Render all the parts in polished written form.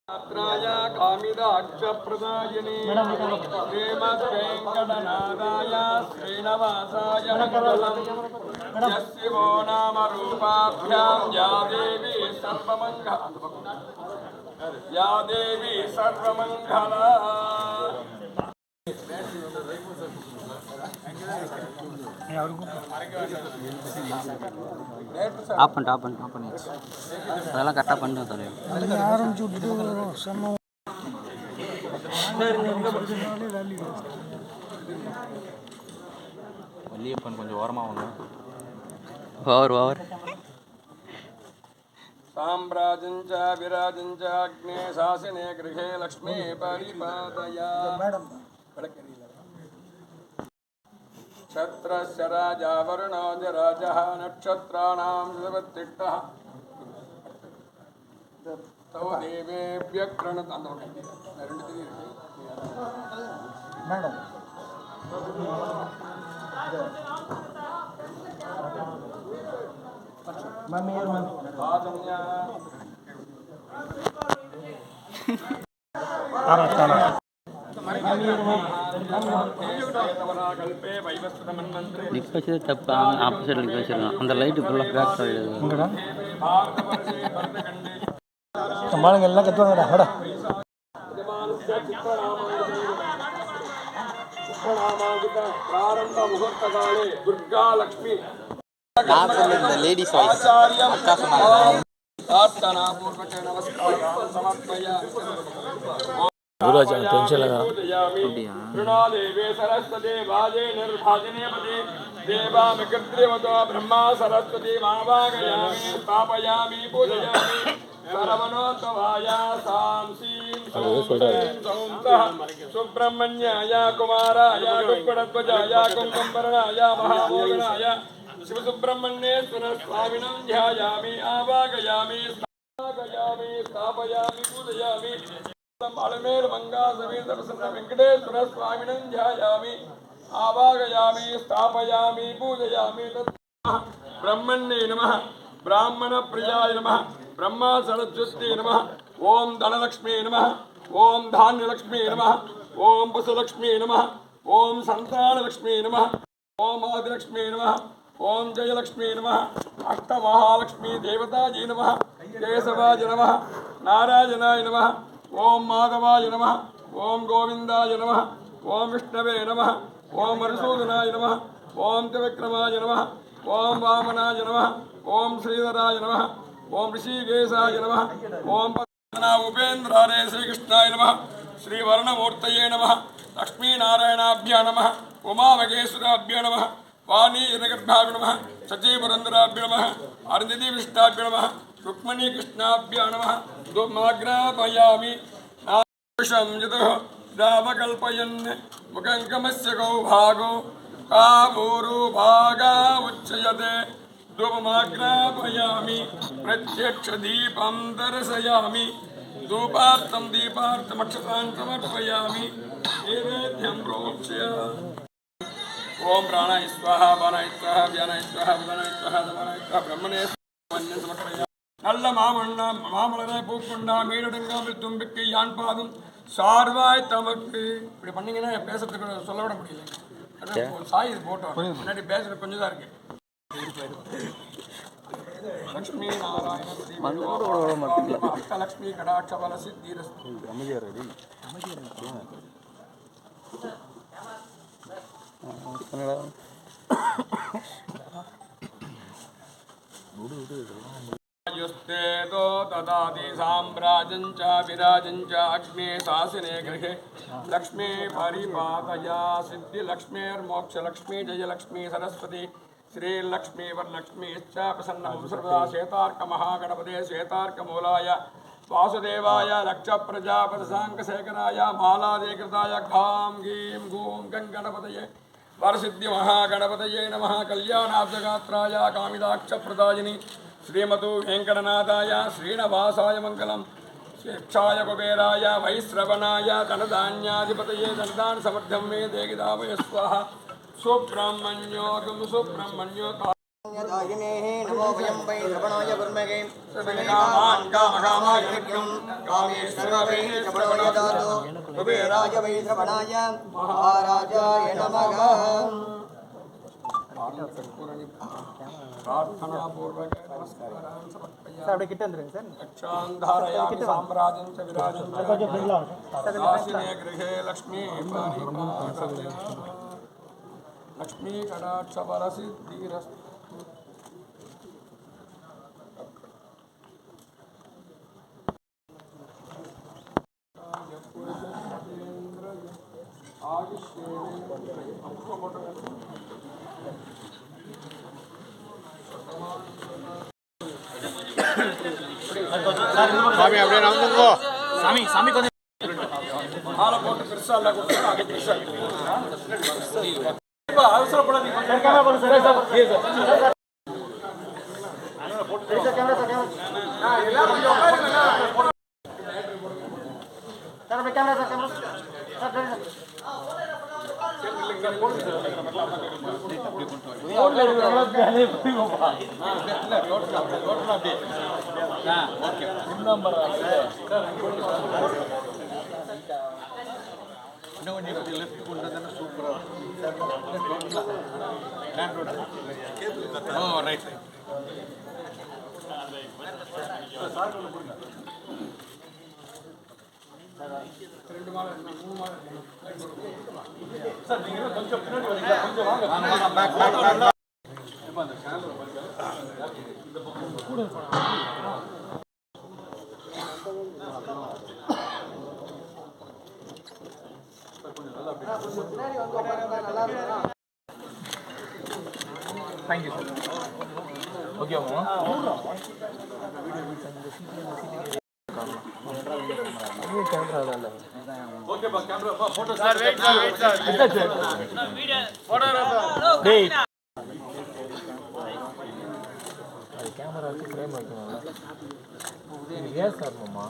यात्राय कामिदाक्षप्रदायिने श्रीमद्वेङ्कटनाथाय श्रीनिवासाय मङ्गलम् यस्य वो नाम रूपाभ्यां या देवी सर्वमङ्गला ஆஃப் பண்ணியாச்சு அதெல்லாம் கரெக்டாக பண்ணிட்டு தரேன் ஆரம்பிச்சு விட்டுட்டு வள்ளியப்பன் கொஞ்சம் ஓரமாக வாங்க ஓவர் साम्राजञ्च विराजञ्च अग्ने शासने गृहे लक्ष्मी परिपादया क्षत्रस्य राजा वरुणो राजः नक्षत्राणां सर्वतिष्ठः तौ देवेभ्यः प्रणतम् मैडम நிக்க வச்சது தப்பு ஆப்போசிட்ல நிக்க வச்சிருக்கான் அந்த லைட் ஃபுல்லாக கிராக் ஆகிடுது சம்பாளுங்க எல்லாம் கத்துவாங்கடா வாடா प्रारंभ मुहूर्त काले दुर्गा लक्ष्मी இந்த லேடிஸ் வாய்ஸ் அக்கா சொன்னாங்க प्रार्थना पूर्वक नमस्कार समर्पया गुरुराज टेंशन लगा देवे सरस्वती भाजे निर्भाजने पदे देवामिकृत्रिवतो ब्रह्मा सरस्वती मावागयामि स्थापयामि पूजयामि सर्वनोत्तवाय सांसीं सुब्रह्मण्याय कुमाराय कुक्कुटध्वजाय कुङ्कुमवर्णाय महामोगनाय शिवसुब्रह्मण्येश्वर स्वामिनं ध्यायामि आवागयामि स्थापयामि पूजयामि अलमेर मंगा समेत प्रसन्न वेंकटेश्वर स्वामिनं ध्यायामि आवागयामि स्थापयामि पूजयामि ब्रह्मण्ये नमः ब्राह्मण प्रियाय नमः ब्रह्मा सरस्वती नमः ओम धनलक्ष्मी नमः ओम धान्यलक्ष्मी नमः ओम पशुलक्ष्मी नमः ओम संतानलक्ष्मी नमः ओम आदिलक्ष्मी नमः ओम जयलक्ष्मी नमः अष्टमहालक्ष्मी देवताजी नमः केशवाय नमः नारायणाय नमः ओम माधवाय नमः ओम गोविंदाय नमः ओम विष्णवे नमः ओम मधुसूदनाय नमः ओम त्रिविक्रमाय नमः ओम वामनाय नमः ओम श्रीधराय नमः ओम ऋषिकेशाय नमः ओम उपेन्द्राय श्रीकृष्णाय नमः श्रीवर्णमूर्तये नमः लक्ष्मीनारायणाभ्यो नमः उमामहेश्वराभ्यो नमः वाणीजनगर्भाभ्यो नमः सचीपुरन्दराभ्यो नमः अरुन्धती विष्टाभ्यो नमः रुक्मणी कृष्णाभ्यो नमः धूमाग्रापयामि नाशं यतः रामकल्पयन् मुखङ्कमस्य गौ भागो कावूरु भागा उच्यते धूपमाग्रापयामि प्रत्यक्षदीपं दर्शयामि धूपार्थं दीपार्थमक्षतां समर्पयामि नैवेद्यं प्रोक्ष्य ओम प्राणाय स्वाहा बाणाय स्वाहा व्यानाय स्वाहा उदानाय स्वाहा दमानाय स्वाहा ब्रह्मणे स्वाहा समर्पयामि நல்ல மாமலரை பூக்குண்டா மீனடுங்காமல் தும்பிக்கு யான் பாதும் சார்வாய் தமக்கு இப்படி பண்ணீங்கன்னா பேசுறதுக்கு சொல்ல விட முடியல சாய் இது போட்டோம் முன்னாடி பேசுறது கொஞ்சம் தான் இருக்கு லக்ஷ்மி நாராயண லக்ஷ்மி கடாட்ச பல சித்தீரஸ்து युस्तेदो ददाति साम्राजञ्च विराजञ्च अग्ने शासने गृहे लक्ष्मी परिपादया सिद्धिलक्ष्मीर्मोक्षलक्ष्मी जयलक्ष्मी सरस्वती श्रीलक्ष्मी वरलक्ष्मीश्च प्रसन्नं सर्वदा श्वेतार्कमहागणपते श्वेतार्कमूलाय वासुदेवाय लक्षप्रजापतिसाङ्कशेखराय मालादेकृताय घां गीं गूं गणपतये वरसिद्धिमहागणपतये नमः कल्याणाब्धगात्राय कामिदाक्षप्रदायिनि श्रीमतु वेंकटनाथाय श्रीनिवासाय मंगलम स्वेच्छाय कुबेराय वैश्रवणाय धनधान्याधिपतये धनदान समर्थं मे देगिदावय स्वाहा सुब्रह्मण्यो दायिनेः नमो वयं वै श्रवणाय कुर्महे कामान् कामकामायज्ञं कामेश्वरवै श्रवणाय दातु कुबेराय वै श्रवणाय महाराजाय नमः प्रार्थनापूर्वक नमस्कारान् समर्पयामि அப்படியே கிட்ட வந்துருங்க சார் रक्षान्धारयामि साम्राज्यं च विराजं च दासिने गृहे लक्ष्मी परिपालय लक्ष्मी कटाक्षफलसिद्धिरस्तु சாமி அப்படியே நடந்துங்கோ சாமி சாமி கொஞ்சம் மாலை போட்டு பெருசா எல்லாம் கொடுத்தா அது பெருசா அவசரப்படாதீங்க தேங்க்யூ சார் ஓகேவா கேமரா வச்சு ஃப்ரேம் வைக்கணும்ல ஏன் சார் மாமா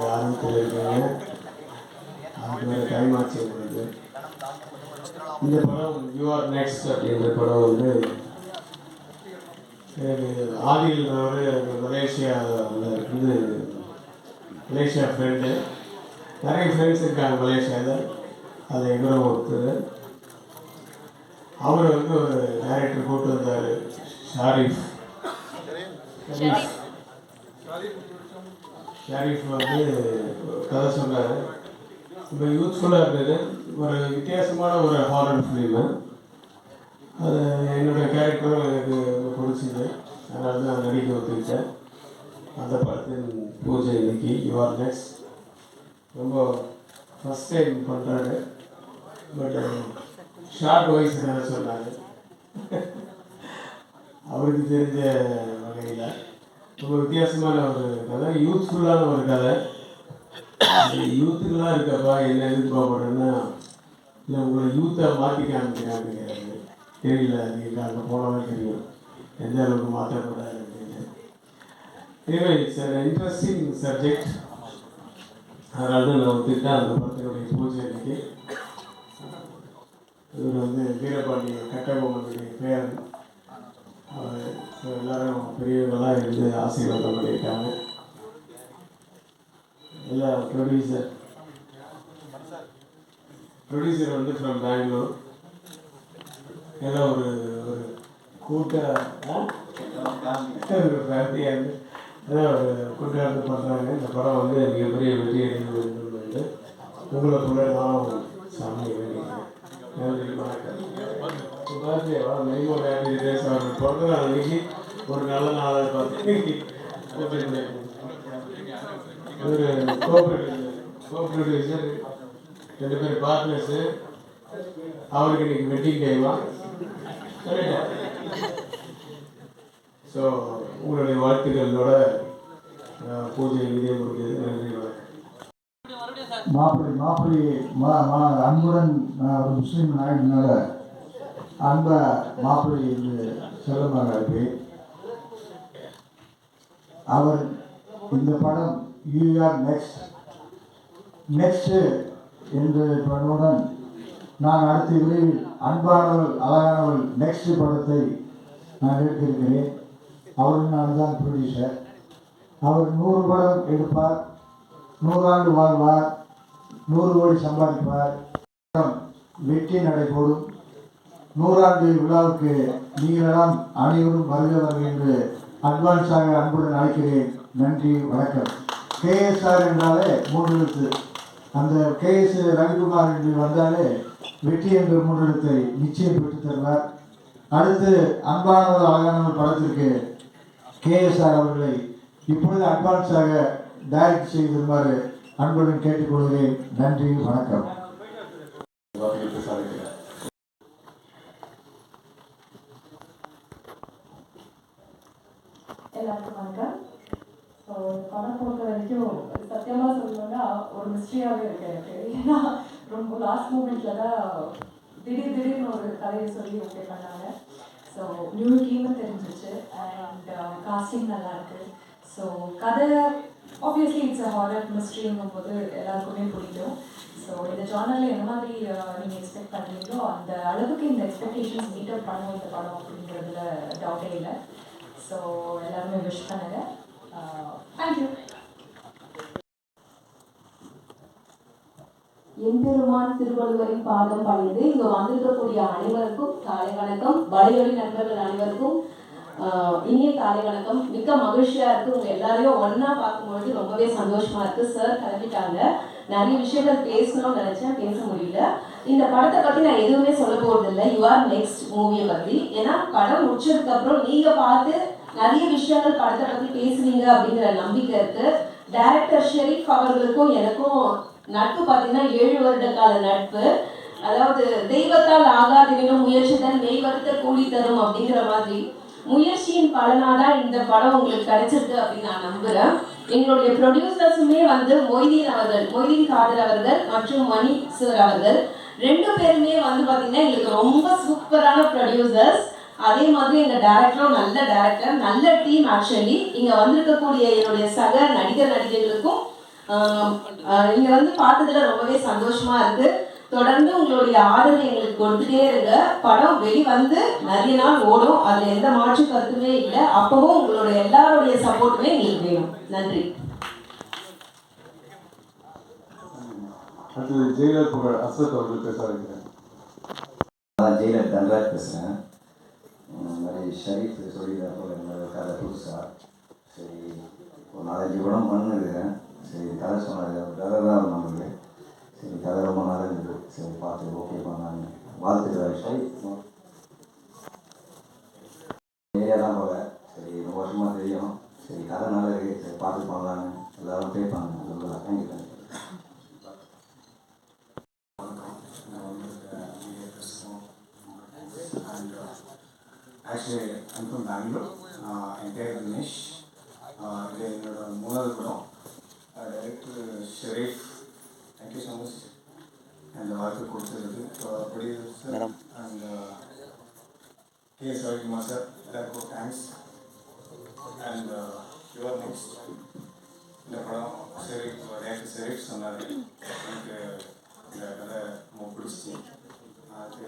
யாரும் தெரியிருக்கீங்க அது டைம் ஆச்சு உங்களுக்கு இந்த படம் யூஆர் நெக்ஸ்ட் அப்படின்ற படம் வந்து ஆதில்னவர் மலேசியாவில் இருந்து மலேசியா ஃப்ரெண்டு நிறைய ஃப்ரெண்ட்ஸ் இருக்காங்க மலேசியாவில் அதில் எங்களும் ஒருத்தர் அவர் வந்து ஒரு டைரக்டர் கூப்பிட்டு வந்தார் ஷாரிஃப் வந்து கதை சொன்னார் இப்போ யூத்ஃபுல்லாக இருந்தது ஒரு வித்தியாசமான ஒரு ஹாரர் ஃபிலிமு அது என்னுடைய கேரக்டரும் எனக்கு ரொம்ப பிடிச்சிது அதனால தான் நான் நடிக்க ஒத்துக்கிட்டேன் அந்த படத்தின் பூஜை இன்னைக்கு யுவர் நெக்ஸ்ட் ரொம்ப ஃபஸ்ட் டைம் பண்ணுறாரு பட் ஷார்ட் வாய்ஸ் என்ன சொன்னார் அவருக்கு தெரிஞ்ச வகையில் ரொம்ப வித்தியாசமான ஒரு கதை யூத்ஃபுல்லான ஒரு கதை யூத்துக்கெல்லாம் இருக்கப்பா என்ன எதிர்பார்க்குறேன்னா இல்லை உங்களை யூத்தை மாற்றி காமிக்கிறாங்க தெரியல நீங்கள் அங்கே போனாலும் தெரியும் எந்த அளவுக்கு மாற்றக்கூடாது அப்படின்னு எனவே இட்ஸ் அன் இன்ட்ரெஸ்டிங் சப்ஜெக்ட் அதனால தான் நான் ஒத்துக்கிட்டேன் அந்த படத்தினுடைய பூஜை அன்றைக்கி இவர் வந்து வீரபாண்டி கட்டபொம்மனுடைய பேரன் எல்லாரும் பெரியவங்களாம் இருந்து ஆசீர்வாதம் பண்ணியிருக்காங்க எல்லா ப்ரொடியூசர் வந்து ஃப்ரம் பெங்களூர் ஏதோ ஒரு கூட்டாக ஒரு ஃபேமிலியாக இருந்து ஏதோ ஒரு கூட்டாக பண்ணுறாங்க இந்த படம் வந்து மிகப்பெரிய வெற்றி அடைந்து வேண்டும் என்று உங்களை கூட நானும் சாமியை வேண்டிக்கிறேன் பிறந்த நாள் அன்னைக்கு ஒரு நல்ல நாளாக பார்த்து ஒரு கோஆப்ரேட்டிவ் 2 பேர் பார்ட்னர்ஸு அவருக்கு இன்னைக்கு வெட்டிங் டைமா சொல்லிட்டேன். ஸோ உங்களுடைய வாழ்த்துக்களோட பூஜை இதே முடிஞ்சது. நன்றி. மாப்பிள்ளை அன்புடன் ஒரு முஸ்லீம் நாயகனால அன்ப மாப்பிள்ளை என்று செல்லமாக இருப்பேன். அவர் இந்த படம் யூஆர் நெக்ஸ்ட் நெக்ஸ்ட்டு என்று பண்ணுடன் நான் அடுத்த விரைவில் அன்பானவள் அழகானவள் நெக்ஸ்ட் படத்தை நான் எடுத்திருக்கிறேன். அவரும் நான் தான் ப்ரொடியூசர். அவர் 100 படம் எடுப்பார், 100 ஆண்டு வாழ்வார், 100 கோடி சம்பாதிப்பார், வெற்றி நடைபோடும். 100 ஆண்டு விழாவுக்கு நீங்களெல்லாம் அனைவரும் வருகிறவர்கள் என்று அட்வான்ஸாக அன்புடன் அழைக்கிறேன். நன்றி, வணக்கம். KSR என்றாலே 3 எழுத்து. அந்த KS ரவிக்குமார் என்று வந்தாலே வெற்றி என்ற 3 எழுத்தை நிச்சயம் பெற்று தருவார். அடுத்து அன்பானவர் அழகானவர் படத்திற்கு KSR அவர்களை இப்பொழுது அட்வான்ஸாக டைரக்ட் செய்திருமாறு அன்புடன் கேட்டுக்கொள்கிறேன். நன்றி, வணக்கம். எல்லாருக்கும் வணக்கம். ஸோ படம் பொறுத்த வரைக்கும் சத்தியமாக சொல்லணும்னா ஒரு மிஸ்ட்ரியாகவே இருக்கு எனக்கு. ஏன்னா ரொம்ப லாஸ்ட் மூமெண்ட்டில் தான் திடீர்னு ஒரு கதையை சொல்லி ஓகே பண்ணாங்க. ஸோ நியூ டீமும் தெரிஞ்சிச்சு அண்ட் காஸ்டிங் நல்லா இருக்கு. ஸோ கதை ஆப்வியஸ்லி இட்ஸ் அ ஹாரர் மிஸ்ட்ரிங்கும் போது எல்லாருக்குமே பிடிக்கும். ஸோ இந்த ஜானரில் என்ன மாதிரி நீங்கள் எக்ஸ்பெக்ட் பண்ணுறீங்களோ அந்த அளவுக்கு இந்த எக்ஸ்பெக்டேஷன்ஸ் மீட் அப் பண்ணுவோம் இந்த படம் அப்படிங்கிறதுல டவுட்டே இல்லை. ஸோ எல்லாருமே விஷ் பண்ணுங்க. தேங்க்யூ. எம்பெருமான் திருவள்ளுவரின் பாதம் பணிந்து இங்க வந்திருக்கக்கூடிய அனைவருக்கும் காலை வணக்கம். வலையொலி நண்பர்கள் அனைவருக்கும் இனிய காலை வணக்கம். மிக்க மகிழ்ச்சியா இருக்கு உங்க எல்லாரையும் ஒன்னா பார்க்கும்பொழுது ரொம்பவே சந்தோஷமா இருக்கு. சார் கிளம்பிட்டாங்க, நிறைய விஷயங்கள் பேசணும்னு நினைச்சேன், பேச முடியல. இந்த படத்தை பத்தி நான் எதுவுமே சொல்ல போறது இல்லை. யூ ஆர் நெக்ஸ்ட் மூவியை பத்தி. ஏன்னா படம் முடிச்சதுக்கு அப்புறம் நீங்க பார்த்து நிறைய விஷயங்கள் படத்தை பத்தி பேசுவீங்க அப்படிங்கிற நம்பிக்கை இருக்கு. டைரக்டர் ஷெரீப் அவர்களுக்கும் எனக்கும் நட்பு பார்த்தீங்கன்னா 7 வருட கால நட்பு. அதாவது தெய்வத்தால் ஆகாதெனும் முயற்சிதான் மெய்வருத்த கூலி தரும் அப்படிங்கிற மாதிரி முயற்சியின் பலனாதான் இந்த படம் உங்களுக்கு கிடைச்சிருக்கு அப்படின்னு நான் நம்புறேன். எங்களுடைய ப்ரொடியூசர்ஸுமே வந்து மொய்தீன் காதர் அவர்கள் மற்றும் மணி சார் அவர்கள் 2 பேருமே வந்து பார்த்தீங்கன்னா எங்களுக்கு ரொம்ப சூப்பரான ப்ரொடியூசர்ஸ். அதே மாதிரி எங்கள் டைரக்டரும் நல்ல டைரக்டர், நல்ல டீம். ஆக்சுவலி இங்கே வந்திருக்கக்கூடிய என்னுடைய சக நடிகர்களுக்கும் இங்கே வந்து பார்த்ததுல ரொம்பவே சந்தோஷமா இருக்கு. தொடர்ந்து உங்களுடைய ஆதரவை எங்களுக்கு கொடுத்துட்டே இருங்க. படம் வெளிவந்து நிறைய நாள் ஓடும், அதில் எந்த மாற்று கருத்துமே இல்லை. அப்பவும் உங்களுடைய எல்லாருடைய சப்போர்ட்டுமே எங்களுக்கு வேணும். நன்றி. ஜெயிலர் புகழ் அசோக் அவர்கள் பேச வைக்கிறேன். ஜெயிலர் தன்ராஜ் பேசுகிறேன். இந்த மாதிரி ஷரீஃப் சொல்லியிருந்தாப்போ என்னோட கதை புதுசாக சரி ஒரு 4-5 படம் பண்ணுறேன். சரி கதை சொன்னார், கதை தான் நம்மளுக்கு. சரி கதை ரொம்ப நல்லா இருந்தது. சரி பார்த்து ஓகே பண்ணாங்க. வாழ்த்துக்கள் ஷரீஃப். ஏரியா தான் போல. சரி ரொம்ப வருஷமாக தெரியும். சரி கதை நல்லா இருக்குது. சரி பார்த்து பண்ணலாங்க. எல்லோரும் பே பண்ணுங்க சொல்லலாம். Thank you. Actually, I'm from Bangalore. என் பேர் தினேஷ். இது என்னோட 3வது படம். Director Sherif, thank you so much அந்த வாய்ப்பு கொடுத்ததுக்கு. Producer and KS Ravikumar sir, எல்லாருக்கும் தேங்க்ஸ். அண்ட் யுவர் நெக்ஸ்ட் இந்த படம் ஷெரீஃப் டைரக்டர் ஷெரீஃப் சொன்னார். எனக்கு இந்த கதை ரொம்ப பிடிச்சி. அது